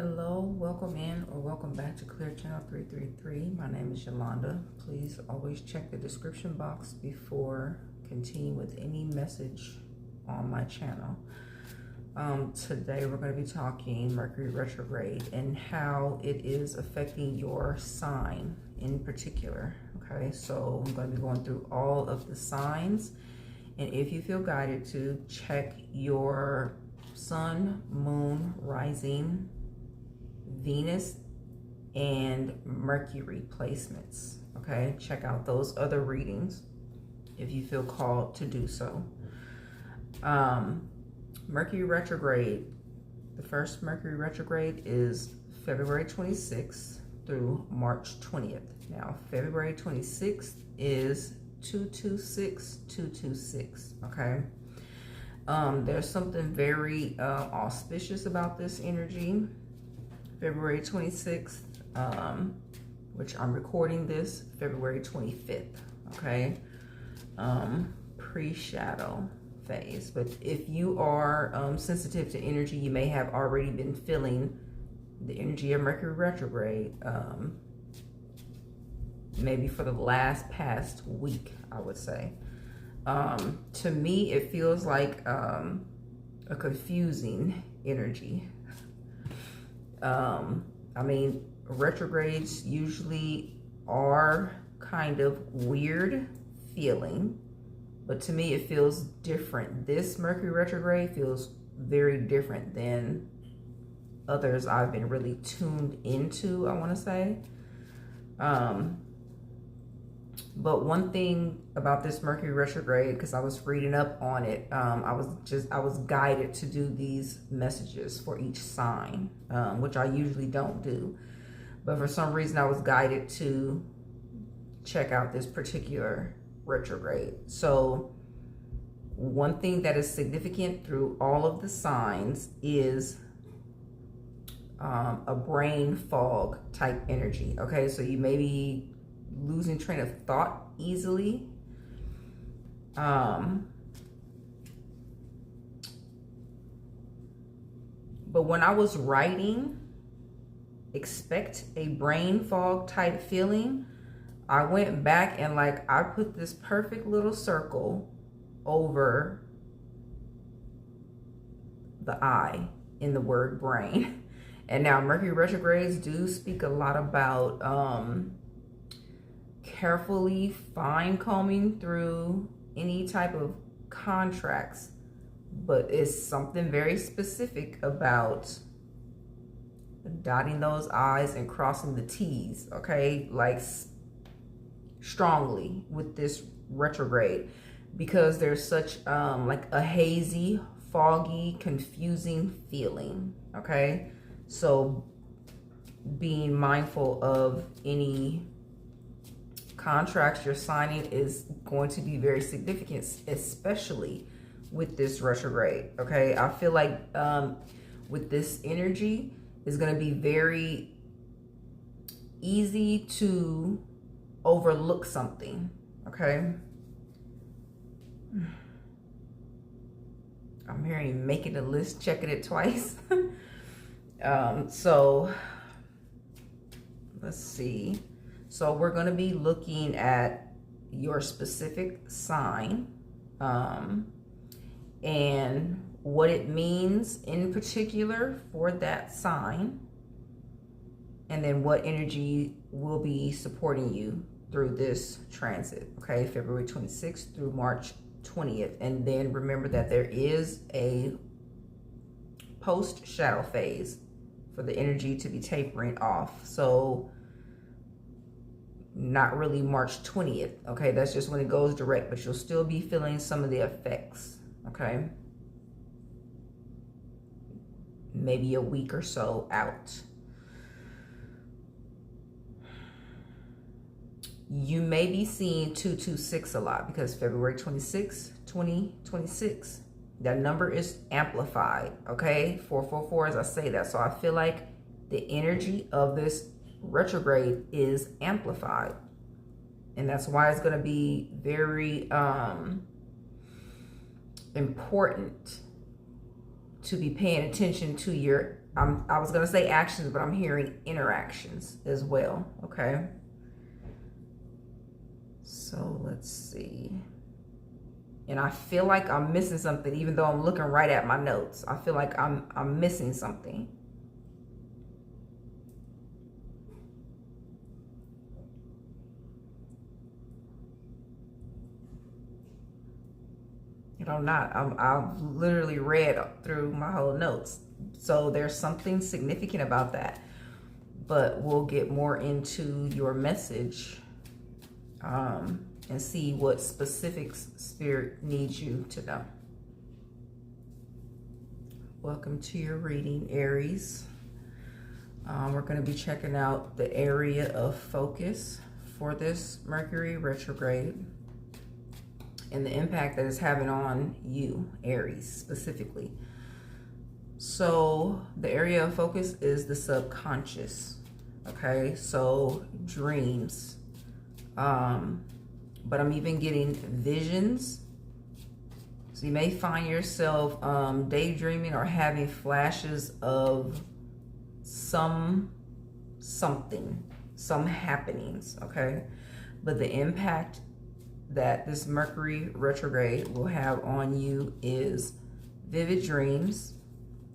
Hello, welcome in or welcome back to Clear Channel 333. My name is Yolanda. Please always check the description box before continuing with any message on my channel. Today we're going to be talking Mercury Retrograde and how it is affecting your sign in particular. Okay, so I'm going to be going through all of the signs, and if you feel guided to, check your sun, moon, rising, Venus, and Mercury placements. Okay, check out those other readings if you feel called to do so. Mercury retrograde, the first Mercury retrograde is February 26th through March 20th. Now February 26th is 226. Okay, there's something very auspicious about this energy. February 26th, which I'm recording this February 25th, okay? Pre-shadow phase. But if you are sensitive to energy, you may have already been feeling the energy of Mercury retrograde, maybe for the past week, I would say. To me, it feels like a confusing energy. I mean, retrogrades usually are kind of weird feeling, but to me it feels different. This Mercury retrograde feels very different than others I've been really tuned into, I want to say. But one thing about this Mercury retrograde, because I was reading up on it, I was guided to do these messages for each sign, which I usually don't do. But for some reason, I was guided to check out this particular retrograde. So one thing that is significant through all of the signs is a brain fog type energy. Okay, so you may be losing train of thought easily. But when I was writing, expect a brain fog type feeling, I went back and I put this perfect little circle over the I in the word brain. And now Mercury retrogrades do speak a lot about carefully fine combing through any type of contracts, but it's something very specific about dotting those I's and crossing the T's, okay, strongly with this retrograde, because there's such a hazy, foggy, confusing feeling. Okay, so being mindful of any contracts you're signing is going to be very significant, especially with this retrograde. Okay, I feel like with this energy, it's going to be very easy to overlook something. Okay, I'm hearing making a list, checking it twice. So let's see. So we're going to be looking at your specific sign and what it means in particular for that sign, and then what energy will be supporting you through this transit. Okay, February 26th through March 20th. And then remember that there is a post shadow phase for the energy to be tapering off. So not really March 20th, okay? That's just when it goes direct, but you'll still be feeling some of the effects, okay? Maybe a week or so out. You may be seeing 226 a lot because February 26, 2026, that number is amplified, okay? 444, as I say that. So I feel like the energy of this retrograde is amplified, and that's why it's going to be very important to be paying attention to your, I was going to say actions, but I'm hearing interactions as well, okay? So let's see. And I feel like I'm missing something, even though I'm looking right at my notes. I feel like I'm missing something. I've literally read through my whole notes. So there's something significant about that. But we'll get more into your message and see what specifics Spirit needs you to know. Welcome to your reading, Aries. We're going to be checking out the area of focus for this Mercury retrograde and the impact that it's having on you, Aries, specifically. So the area of focus is the subconscious, okay? So dreams, but I'm even getting visions. So you may find yourself daydreaming or having flashes of some happenings, okay? But the impact that this Mercury retrograde will have on you is vivid dreams,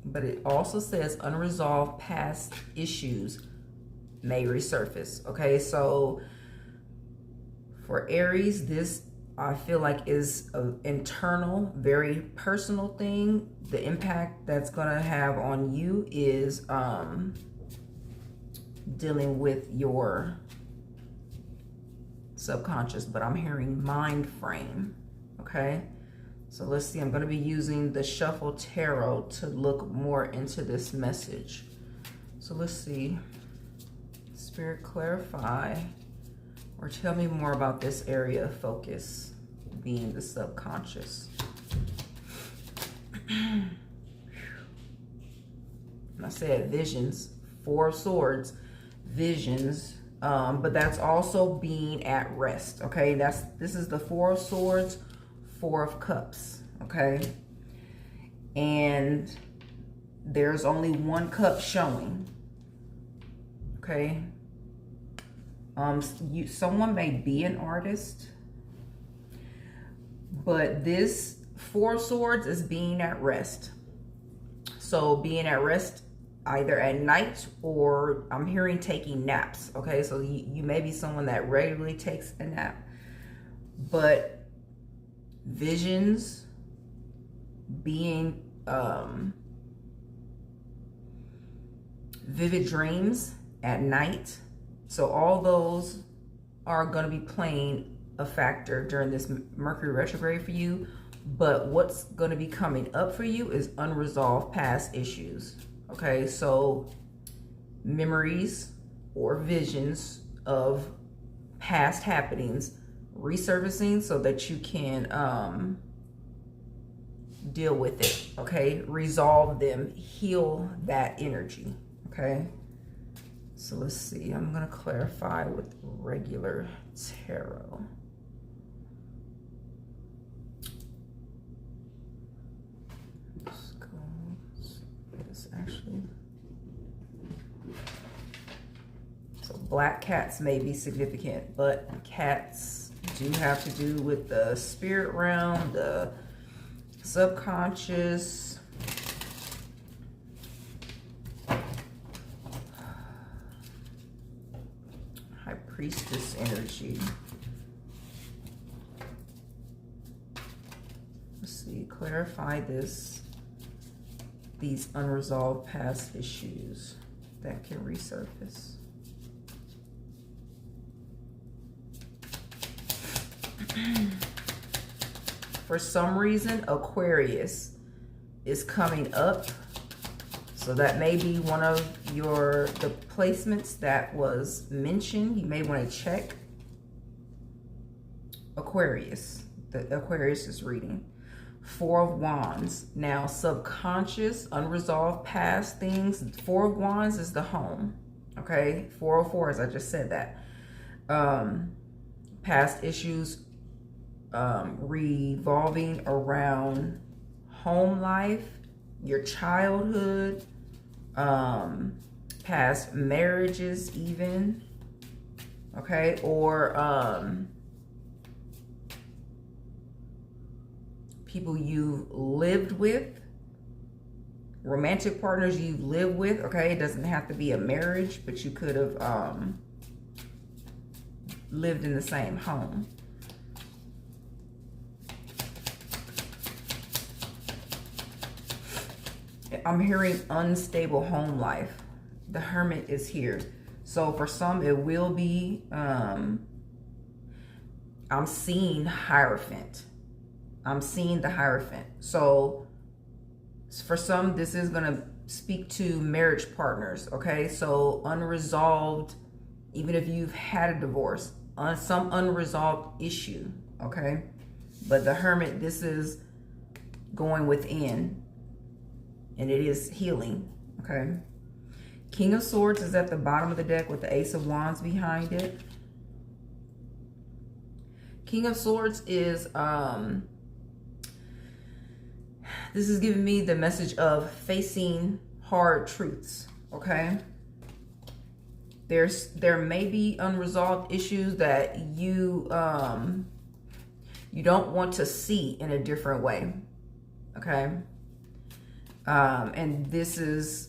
but it also says unresolved past issues may resurface, okay? So for Aries, this I feel like is an internal, very personal thing. The impact that's gonna have on you is dealing with your subconscious, but I'm hearing mind frame, okay? So let's see, I'm going to be using the Shuffle Tarot to look more into this message. So let's see, Spirit, clarify or tell me more about this area of focus being the subconscious. And I said visions, Four of Swords, visions, but that's also being at rest, okay? This is the Four of Swords, Four of Cups, okay? And there's only one cup showing, okay? Someone may be an artist, but this Four of Swords is being at rest. So being at rest either at night, or I'm hearing taking naps, okay? So you may be someone that regularly takes a nap, but visions, being vivid dreams at night, so all those are going to be playing a factor during this Mercury retrograde for you. But what's going to be coming up for you is unresolved past issues. Okay, so memories or visions of past happenings resurfacing so that you can deal with it, okay? Resolve them, heal that energy, okay? So let's see, I'm going to clarify with regular tarot. Actually, so black cats may be significant, but cats do have to do with the spirit realm, the subconscious, High Priestess energy. Let's see, clarify these unresolved past issues that can resurface. For some reason, Aquarius is coming up. So that may be one of the placements that was mentioned. You may want to check Aquarius. The Aquarius is reading. Four of Wands. Now, subconscious, unresolved past things. Four of Wands is the home. Okay? 404, as I just said that. Past issues revolving around home life your childhood, past marriages even, okay, or people you've lived with, romantic partners you've lived with, okay? It doesn't have to be a marriage, but you could have lived in the same home. I'm hearing unstable home life. The Hermit is here. So for some, it will be, I'm seeing Hierophant. I'm seeing the Hierophant. So for some, this is going to speak to marriage partners, okay? So unresolved, even if you've had a divorce, some unresolved issue, okay? But the Hermit, this is going within, and it is healing, okay? King of Swords is at the bottom of the deck with the Ace of Wands behind it. King of Swords is, this is giving me the message of facing hard truths, okay? There may be unresolved issues that you don't want to see in a different way, okay? And this is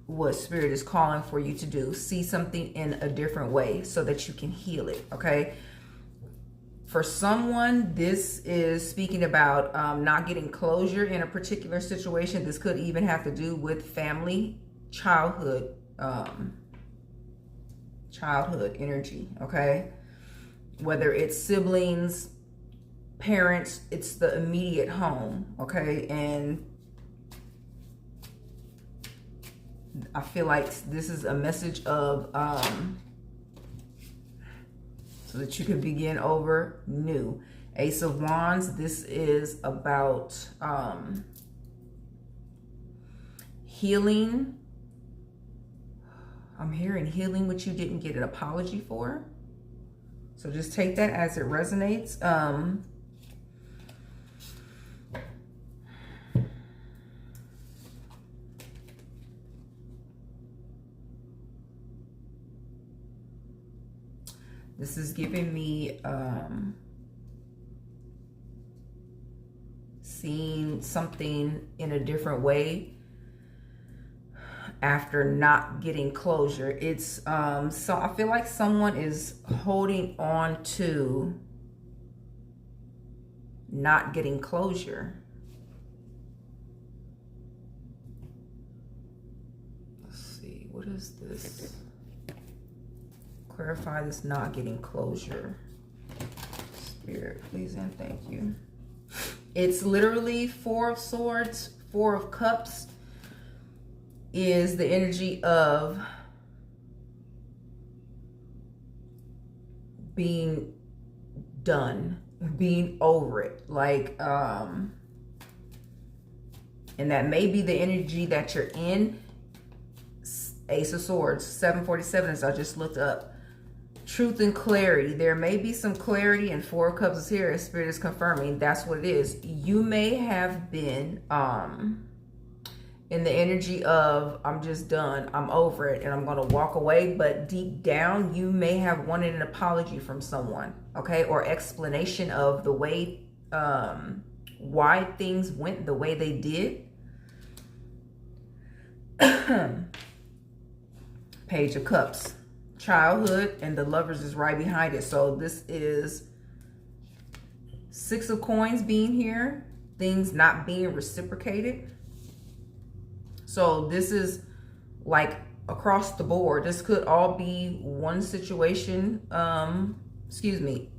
what Spirit is calling for you to do. See something in a different way so that you can heal it, okay? For someone, this is speaking about not getting closure in a particular situation. This could even have to do with family, childhood energy, okay? Whether it's siblings, parents, it's the immediate home, okay? And I feel like this is a message of so that you can begin over new. Ace of Wands, this is about healing. I'm hearing healing which you didn't get an apology for. So just take that as it resonates. This is giving me seeing something in a different way after not getting closure. It's so I feel like someone is holding on to not getting closure. Let's see, what is this? Clarify this not getting closure. Spirit, please and thank you. It's literally Four of Swords, Four of Cups is the energy of being done, being over it. Like, and that may be the energy that you're in. Ace of Swords, 747 as I just looked up. Truth and clarity. There may be some clarity, and Four of Cups is here as Spirit is confirming that's what it is. You may have been in the energy of I'm just done, I'm over it, and I'm going to walk away. But deep down, you may have wanted an apology from someone, okay? Or explanation of the way, why things went the way they did. Page of Cups. Childhood, and the Lovers is right behind it. So this is Six of Coins being here. Things not being reciprocated. So this is like across the board. This could all be one situation.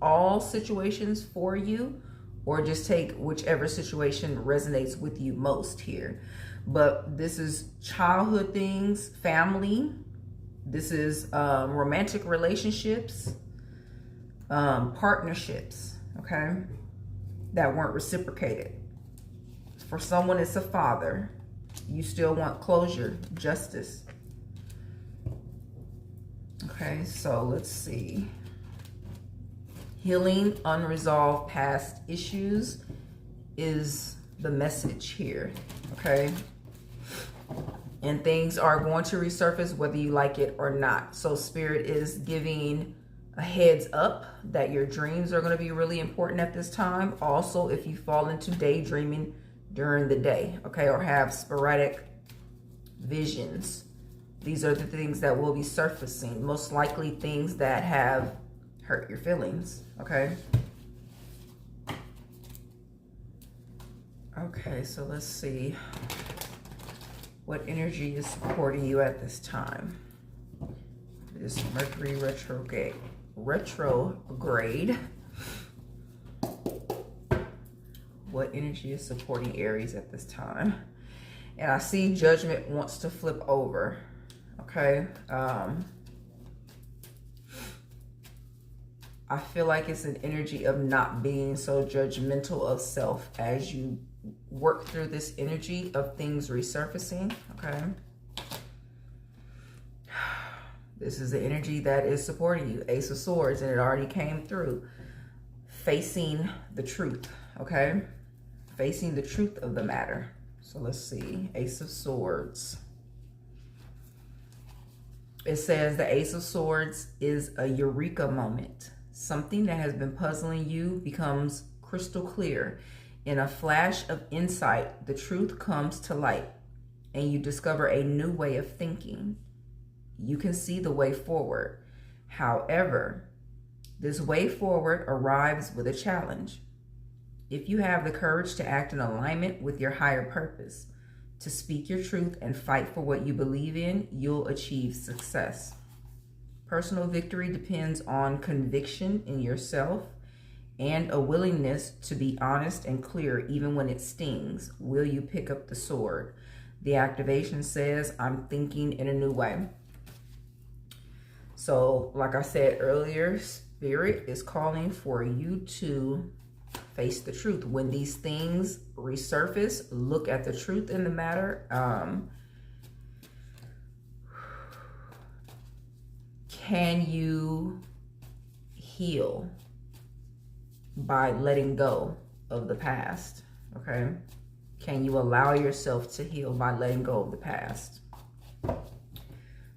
All situations for you. Or just take whichever situation resonates with you most here. But this is childhood things, family. This is romantic relationships, partnerships, okay, that weren't reciprocated. For someone, it's a father. You still want closure, justice. Okay, so let's see. Healing unresolved past issues is the message here, okay? And things are going to resurface whether you like it or not. So Spirit is giving a heads up that your dreams are going to be really important at this time. Also, if you fall into daydreaming during the day, okay, or have sporadic visions, these are the things that will be surfacing. Most likely things that have hurt your feelings, okay? Okay, so let's see what energy is supporting you at this time. This Mercury retrograde. What energy is supporting Aries at this time? And I see Judgment wants to flip over. Okay. I feel like it's an energy of not being so judgmental of self as you work through this energy of things resurfacing. Okay. This is the energy that is supporting you. Ace of Swords, and it already came through. Facing the truth, okay? Facing the truth of the matter. So let's see. Ace of Swords. It says the Ace of Swords is a eureka moment. Something that has been puzzling you becomes crystal clear. In a flash of insight, the truth comes to light, and you discover a new way of thinking. You can see the way forward. However, this way forward arrives with a challenge. If you have the courage to act in alignment with your higher purpose, to speak your truth and fight for what you believe in, you'll achieve success. Personal victory depends on conviction in yourself and a willingness to be honest and clear even when it stings. Will you pick up the sword? The activation says, I'm thinking in a new way. So, like I said earlier, Spirit is calling for you to face the truth. When these things resurface, look at the truth in the matter. Can you heal by letting go of the past? Okay. Can you allow yourself to heal by letting go of the past?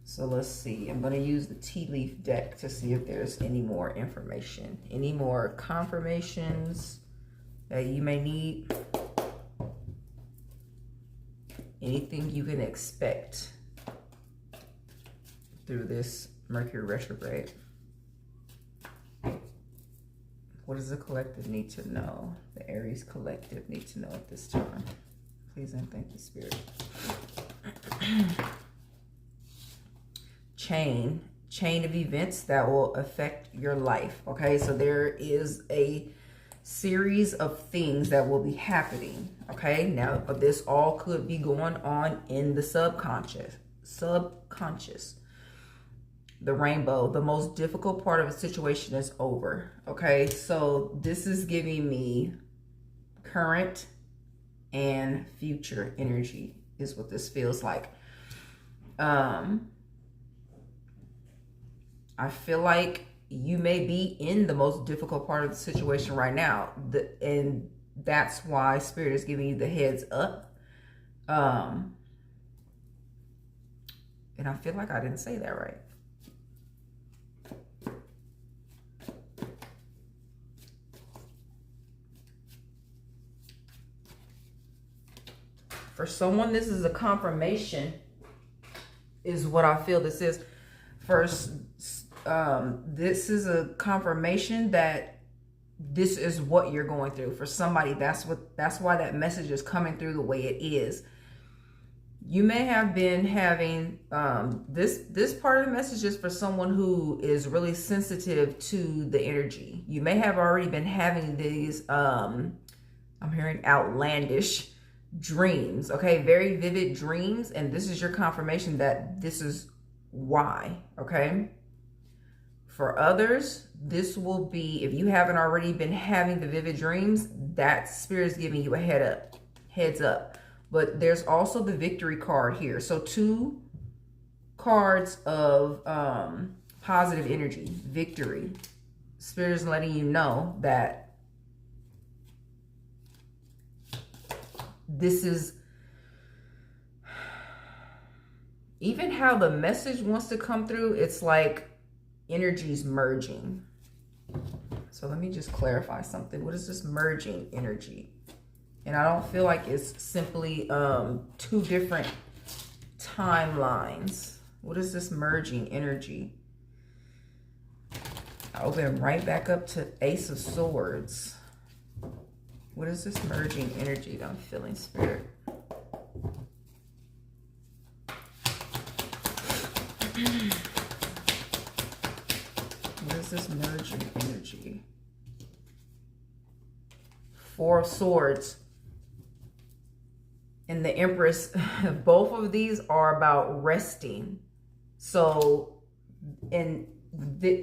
So let's see. I'm going to use the tea leaf deck to see if there's any more information, any more confirmations that you may need, anything you can expect through this Mercury retrograde. What does the collective need to know? The Aries collective need to know at this time. Please and thank you, Spirit. Chain of events that will affect your life. Okay, so there is a series of things that will be happening. Okay, now this all could be going on in the subconscious. The rainbow, the most difficult part of a situation is over. Okay, so this is giving me current and future energy is what this feels like. I feel like you may be in the most difficult part of the situation right now. And that's why Spirit is giving you the heads up. And I feel like I didn't say that right. For someone, this is a confirmation, is what I feel this is. First, this is a confirmation that this is what you're going through. For somebody, that's why that message is coming through the way it is. You may have been having this part of the message is for someone who is really sensitive to the energy. You may have already been having these I'm hearing outlandish dreams, okay, very vivid dreams, and this is your confirmation that this is why. Okay, for others, this will be, if you haven't already been having the vivid dreams, that Spirit is giving you a heads up. But there's also the victory card here. So 2 cards of positive energy, victory. Spirit is letting you know that this is even how the message wants to come through, it's like energies merging. So let me just clarify something. What is this merging energy? And I don't feel like it's simply two different timelines. What is this merging energy? I open right back up to Ace of Swords. What is this merging energy that I'm feeling, Spirit? What is this merging energy? Four of Swords and the Empress. Both of these are about resting. So,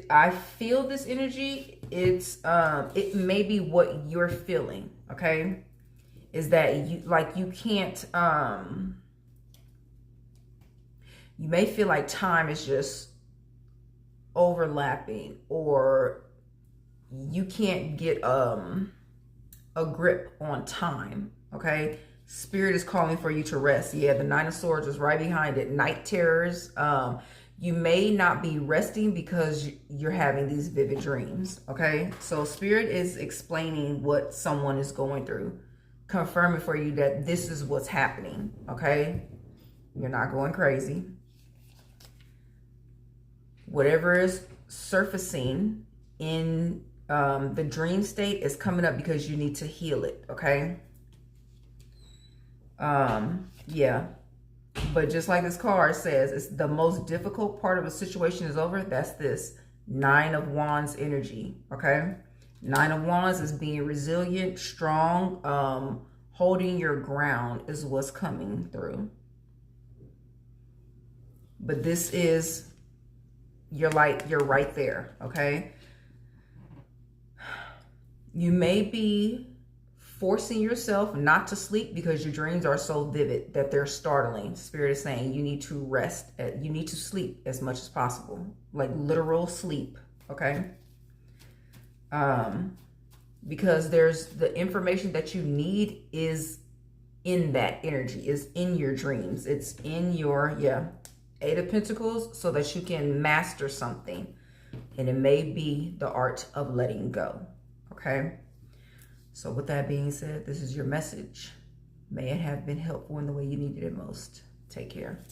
I feel this energy. It's it may be what you're feeling. Okay, is that you can't you may feel like time is just overlapping, or you can't get a grip on time. Okay, Spirit is calling for you to rest. Yeah, the Nine of Swords is right behind it. Night terrors. You may not be resting because you're having these vivid dreams. Okay, so Spirit is explaining what someone is going through, confirming for you that this is what's happening. Okay, you're not going crazy. Whatever is surfacing in the dream state is coming up because you need to heal it. Okay, yeah. But just like this card says, it's the most difficult part of a situation is over. That's this Nine of Wands energy. Okay, Nine of Wands is being resilient, strong, holding your ground is what's coming through. But this is, you're right there. Okay, you may be forcing yourself not to sleep because your dreams are so vivid that they're startling. Spirit is saying you need to rest. You need to sleep as much as possible, like literal sleep. Okay, because there's the information that you need is in that energy, is in your dreams. It's in your Eight of Pentacles, so that you can master something, and it may be the art of letting go. Okay. So with that being said, this is your message. May it have been helpful in the way you needed it most. Take care.